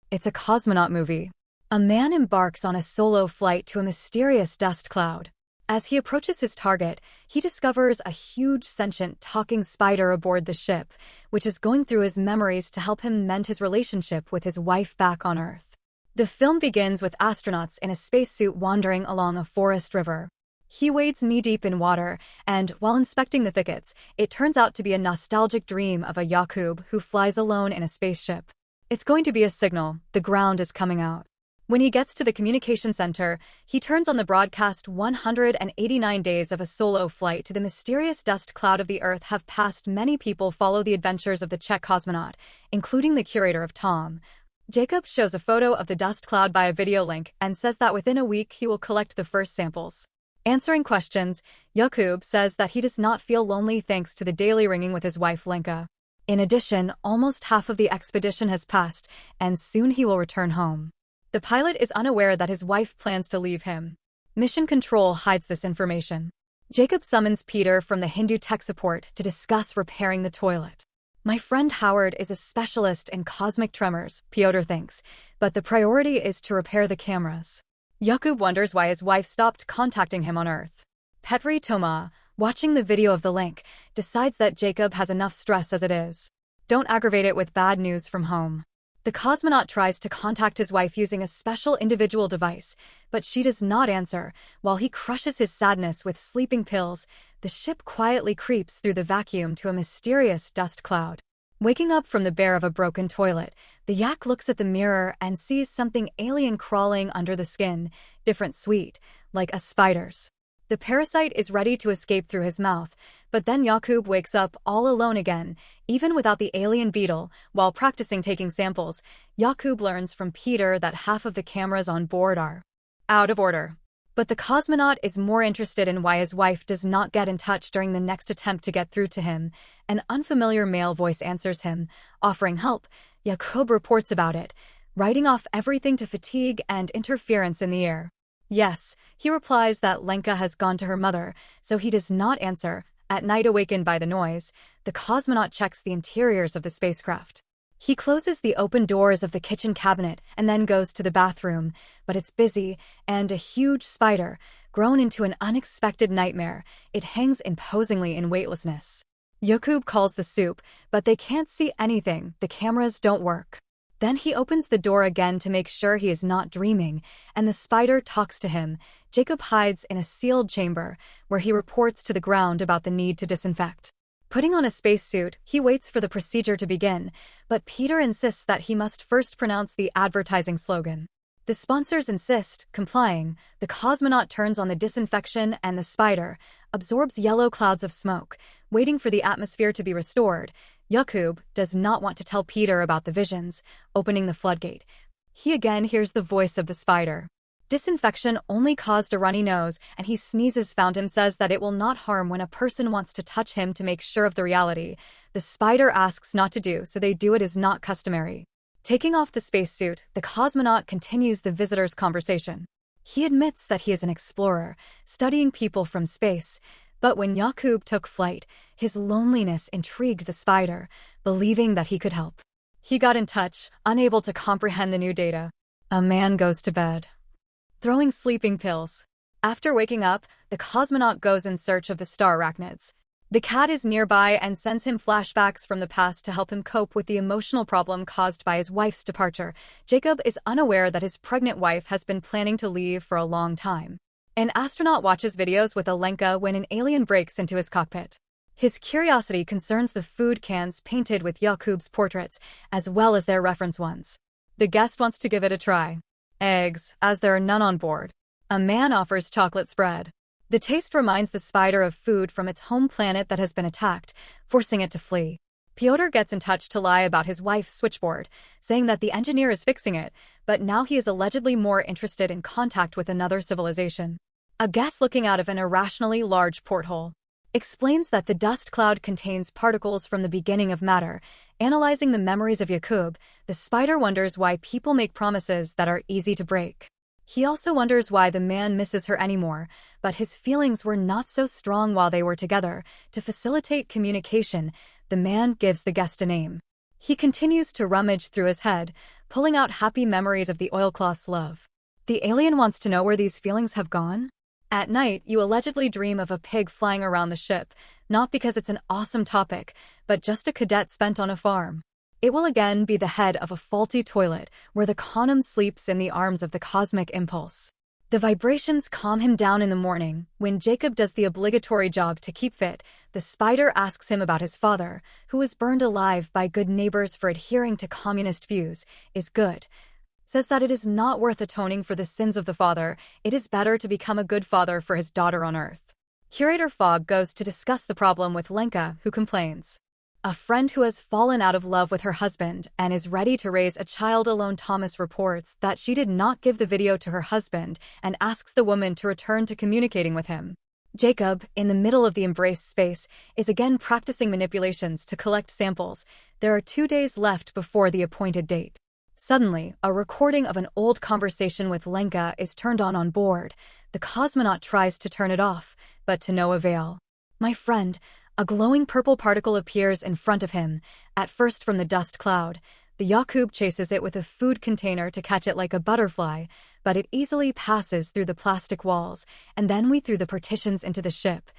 It's a cosmonaut movie. A man embarks on a solo flight to a mysterious dust cloud. As he approaches his target, he discovers a huge sentient talking spider aboard the ship, which is going through his memories to help him mend his relationship with his wife back on Earth. The film begins with astronauts in a spacesuit wandering along a forest river. He wades knee-deep in water, and while inspecting the thickets, it turns out to be a nostalgic dream of a Jakub who flies alone in a spaceship. It's going to be a signal. The ground is coming out. When he gets to the communication center, he turns on the broadcast. 189 days of a solo flight to the mysterious dust cloud of the Earth have passed. Many people follow the adventures of the Czech cosmonaut, including the curator of Tom. Jakub shows a photo of the dust cloud by a video link and says that within a week he will collect the first samples. Answering questions, Jakub says that he does not feel lonely thanks to the daily ringing with his wife Lenka. In addition, almost half of the expedition has passed, and soon he will return home. The pilot is unaware that his wife plans to leave him. Mission Control hides this information. Jakub summons Peter from the Hindu tech support to discuss repairing the toilet. My friend Howard is a specialist in cosmic tremors, Piotr thinks, but the priority is to repair the cameras. Jakub wonders why his wife stopped contacting him on Earth. Petri Toma, watching the video of the link, decides that Jakub has enough stress as it is. Don't aggravate it with bad news from home. The cosmonaut tries to contact his wife using a special individual device, but she does not answer. While he crushes his sadness with sleeping pills, the ship quietly creeps through the vacuum to a mysterious dust cloud. Waking up from the bare of a broken toilet, the yak looks at the mirror and sees something alien crawling under the skin, different sweet, like a spider's. The parasite is ready to escape through his mouth, but then Jakub wakes up all alone again, even without the alien beetle. While practicing taking samples, Jakub learns from Peter that half of the cameras on board are out of order. But the cosmonaut is more interested in why his wife does not get in touch during the next attempt to get through to him. An unfamiliar male voice answers him, offering help. Jakub reports about it, writing off everything to fatigue and interference in the air. Yes, he replies that Lenka has gone to her mother, so he does not answer. At night, awakened by the noise, the cosmonaut checks the interiors of the spacecraft. He closes the open doors of the kitchen cabinet and then goes to the bathroom, but it's busy, and a huge spider, grown into an unexpected nightmare, it hangs imposingly in weightlessness. Jakub calls the soup, but they can't see anything. The cameras don't work. Then he opens the door again to make sure he is not dreaming, and the spider talks to him. Jakub hides in a sealed chamber, where he reports to the ground about the need to disinfect. Putting on a spacesuit, he waits for the procedure to begin, but Peter insists that he must first pronounce the advertising slogan. The sponsors insist, complying. The cosmonaut turns on the disinfection and the spider absorbs yellow clouds of smoke, waiting for the atmosphere to be restored. Jakub does not want to tell Peter about the visions, opening the floodgate. He again hears the voice of the spider. Disinfection only caused a runny nose, and he sneezes. Found him says that it will not harm when a person wants to touch him to make sure of the reality. The spider asks not to do, so they do it is not customary. Taking off the spacesuit, the cosmonaut continues the visitor's conversation. He admits that he is an explorer, studying people from space. But when Jakub took flight, his loneliness intrigued the spider, believing that he could help. He got in touch, unable to comprehend the new data. A man goes to bed, throwing sleeping pills. After waking up, the cosmonaut goes in search of the star arachnids. The cat is nearby and sends him flashbacks from the past to help him cope with the emotional problem caused by his wife's departure. Jakub is unaware that his pregnant wife has been planning to leave for a long time. An astronaut watches videos with Alenka when an alien breaks into his cockpit. His curiosity concerns the food cans painted with Jakub's portraits, as well as their reference ones. The guest wants to give it a try. Eggs, as there are none on board. A man offers chocolate spread. The taste reminds the spider of food from its home planet that has been attacked, forcing it to flee. Piotr gets in touch to lie about his wife's switchboard, saying that the engineer is fixing it, but now he is allegedly more interested in contact with another civilization. A guest looking out of an irrationally large porthole explains that the dust cloud contains particles from the beginning of matter. Analyzing the memories of Jakub, the spider wonders why people make promises that are easy to break. He also wonders why the man misses her anymore, but his feelings were not so strong while they were together. To facilitate communication, the man gives the guest a name. He continues to rummage through his head, pulling out happy memories of the oilcloth's love. The alien wants to know where these feelings have gone. At night, you allegedly dream of a pig flying around the ship, not because it's an awesome topic, but just a cadet spent on a farm. It will again be the head of a faulty toilet, where the condom sleeps in the arms of the cosmic impulse. The vibrations calm him down in the morning. When Jakub does the obligatory job to keep fit, the spider asks him about his father, who was burned alive by good neighbors for adhering to communist views, is good. Says that it is not worth atoning for the sins of the father, it is better to become a good father for his daughter on Earth. Curator Fogg goes to discuss the problem with Lenka, who complains. A friend who has fallen out of love with her husband and is ready to raise a child alone. Thomas reports that she did not give the video to her husband and asks the woman to return to communicating with him. Jakub, in the middle of the embraced space, is again practicing manipulations to collect samples. There are 2 days left before the appointed date. Suddenly, a recording of an old conversation with Lenka is turned on board. The cosmonaut tries to turn it off, but to no avail. My friend, a glowing purple particle appears in front of him, at first from the dust cloud. The Jakub chases it with a food container to catch it like a butterfly, but it easily passes through the plastic walls, and then through the partitions into the ship.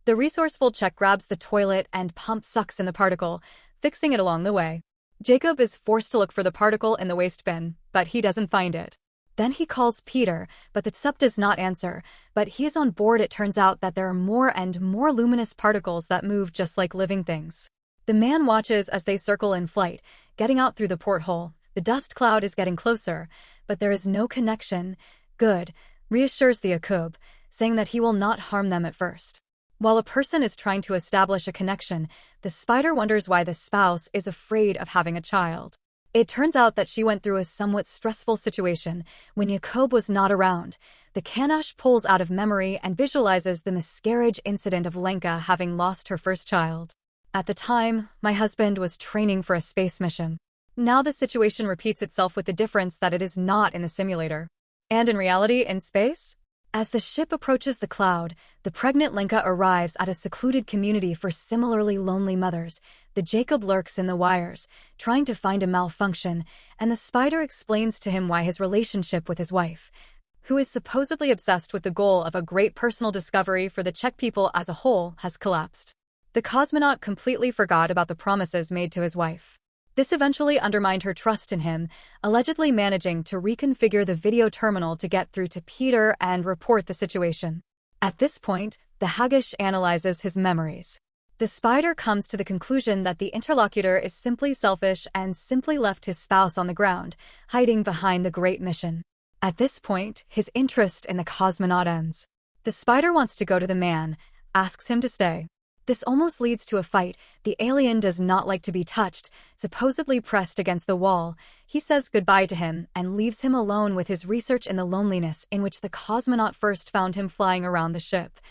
The resourceful Czech grabs the toilet and pump sucks in the particle, fixing it along the way. Jakub is forced to look for the particle in the waste bin, but he doesn't find it. Then he calls Peter, but the sub does not answer, but he is on board. It turns out that there are more and more luminous particles that move just like living things. The man watches as they circle in flight, getting out through the porthole. The dust cloud is getting closer, but there is no connection. Good, reassures the Jakub, saying that he will not harm them at first. While a person is trying to establish a connection, the spider wonders why the spouse is afraid of having a child. It turns out that she went through a somewhat stressful situation when Jakub was not around. The Kanash pulls out of memory and visualizes the miscarriage incident of Lenka having lost her first child. At the time, my husband was training for a space mission. Now the situation repeats itself with the difference that it is not in the simulator. And in reality, in space? As the ship approaches the cloud, the pregnant Lenka arrives at a secluded community for similarly lonely mothers. The Jakub lurks in the wires, trying to find a malfunction, and the spider explains to him why his relationship with his wife, who is supposedly obsessed with the goal of a great personal discovery for the Czech people as a whole, has collapsed. The cosmonaut completely forgot about the promises made to his wife. This eventually undermined her trust in him, allegedly managing to reconfigure the video terminal to get through to Peter and report the situation. At this point, the Haggish analyzes his memories. The spider comes to the conclusion that the interlocutor is simply selfish and simply left his spouse on the ground, hiding behind the great mission. At this point, his interest in the cosmonaut ends. The spider wants to go to the man, asks him to stay. This almost leads to a fight. The alien does not like to be touched, supposedly pressed against the wall. He says goodbye to him and leaves him alone with his research in the loneliness in which the cosmonaut first found him flying around the ship,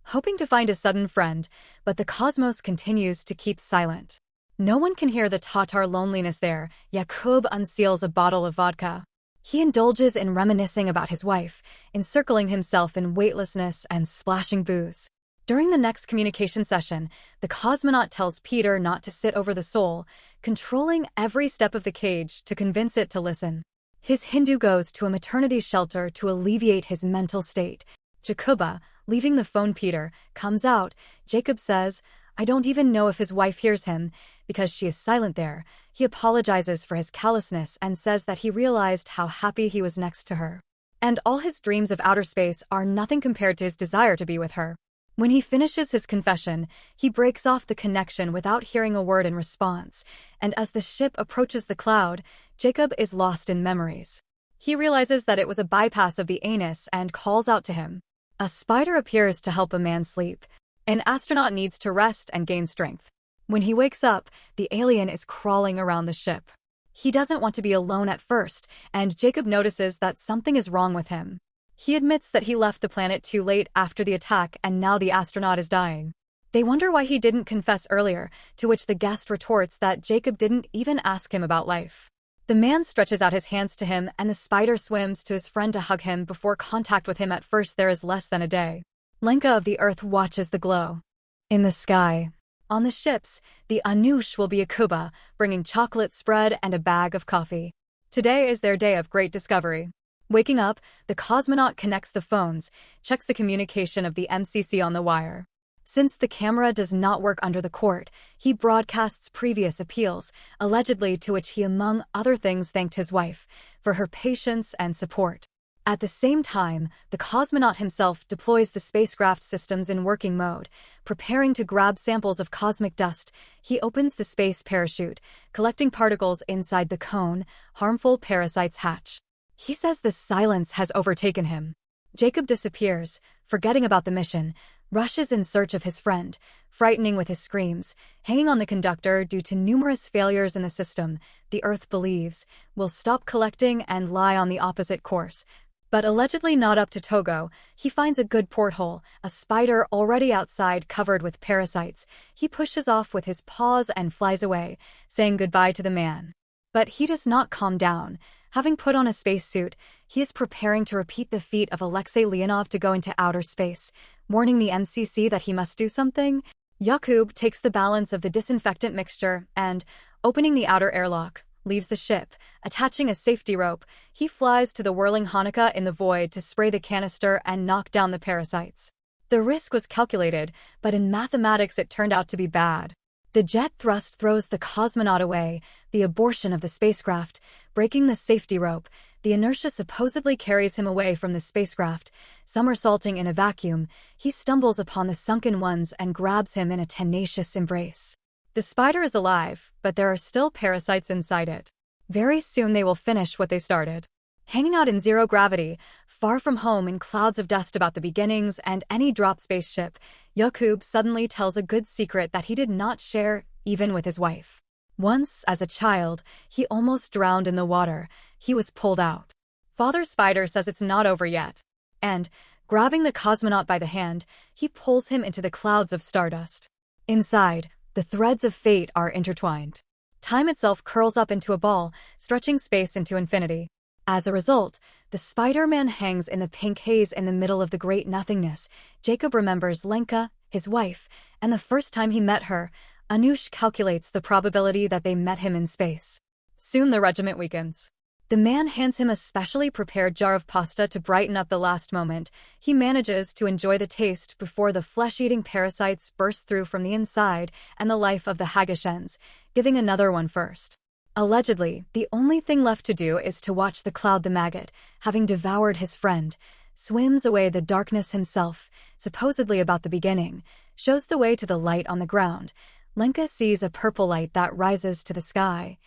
hoping to find a sudden friend, but the cosmos continues to keep silent. No one can hear the Tatar loneliness there. Jakub unseals a bottle of vodka. He indulges in reminiscing about his wife, encircling himself in weightlessness and splashing booze. During the next communication session, the cosmonaut tells Peter not to sit over the soul, controlling every step of the cage to convince it to listen. His Hindu goes to a maternity shelter to alleviate his mental state. Jakuba, leaving the phone. Peter comes out. Jakub says, I don't even know if his wife hears him, because she is silent there. He apologizes for his callousness and says that he realized how happy he was next to her. And all his dreams of outer space are nothing compared to his desire to be with her. When he finishes his confession, he breaks off the connection without hearing a word in response, and as the ship approaches the cloud, Jakub is lost in memories. He realizes that it was a bypass of the anus and calls out to him. A spider appears to help a man sleep. An astronaut needs to rest and gain strength. When he wakes up, the alien is crawling around the ship. He doesn't want to be alone at first, and Jakub notices that something is wrong with him. He admits that he left the planet too late after the attack and now the astronaut is dying. They wonder why he didn't confess earlier, to which the guest retorts that Jakub didn't even ask him about life. The man stretches out his hands to him and the spider swims to his friend to hug him before contact with him. At first there is less than a day. Lenka of the Earth watches the glow in the sky. On the ships, the Anush will be a Kuba, bringing chocolate spread and a bag of coffee. Today is their day of great discovery. Waking up, the cosmonaut connects the phones, checks the communication of the MCC on the wire. Since the camera does not work under the court, he broadcasts previous appeals, allegedly to which he among other things thanked his wife for her patience and support. At the same time, the cosmonaut himself deploys the spacecraft systems in working mode. Preparing to grab samples of cosmic dust, he opens the space parachute, collecting particles inside the cone. Harmful parasites hatch. He says the silence has overtaken him. Jakub disappears, forgetting about the mission, rushes in search of his friend, frightening with his screams. Hanging on the conductor due to numerous failures in the system, the Earth believes, will stop collecting and lie on the opposite course. But allegedly not up to Togo, he finds a good porthole, a spider already outside covered with parasites. He pushes off with his paws and flies away, saying goodbye to the man. But he does not calm down. Having put on a spacesuit, he is preparing to repeat the feat of Alexei Leonov to go into outer space, warning the MCC that he must do something. Jakub takes the balance of the disinfectant mixture and, opening the outer airlock, leaves the ship. Attaching a safety rope, he flies to the whirling Hanukkah in the void to spray the canister and knock down the parasites. The risk was calculated, but in mathematics it turned out to be bad. The jet thrust throws the cosmonaut away, the abortion of the spacecraft, breaking the safety rope. The inertia supposedly carries him away from the spacecraft. Somersaulting in a vacuum, he stumbles upon the sunken ones and grabs him in a tenacious embrace. The spider is alive, but there are still parasites inside it. Very soon they will finish what they started. Hanging out in zero gravity, far from home in clouds of dust about the beginnings and any drop spaceship, Jakub suddenly tells a good secret that he did not share even with his wife. Once, as a child, he almost drowned in the water. He was pulled out. Father Spider says it's not over yet. And, grabbing the cosmonaut by the hand, he pulls him into the clouds of stardust. Inside, the threads of fate are intertwined. Time itself curls up into a ball, stretching space into infinity. As a result, the Spider-Man hangs in the pink haze in the middle of the great nothingness. Jakub remembers Lenka, his wife, and the first time he met her. Anush calculates the probability that they met him in space. Soon the regiment weakens. The man hands him a specially prepared jar of pasta to brighten up the last moment. He manages to enjoy the taste before the flesh-eating parasites burst through from the inside and the life of the Haggish ends, giving another one first. Allegedly, the only thing left to do is to watch the cloud. The maggot, having devoured his friend, swims away the darkness himself, supposedly about the beginning, shows the way to the light on the ground. Lenka sees a purple light that rises to the sky,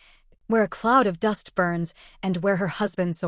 where a cloud of dust burns and where her husband soars.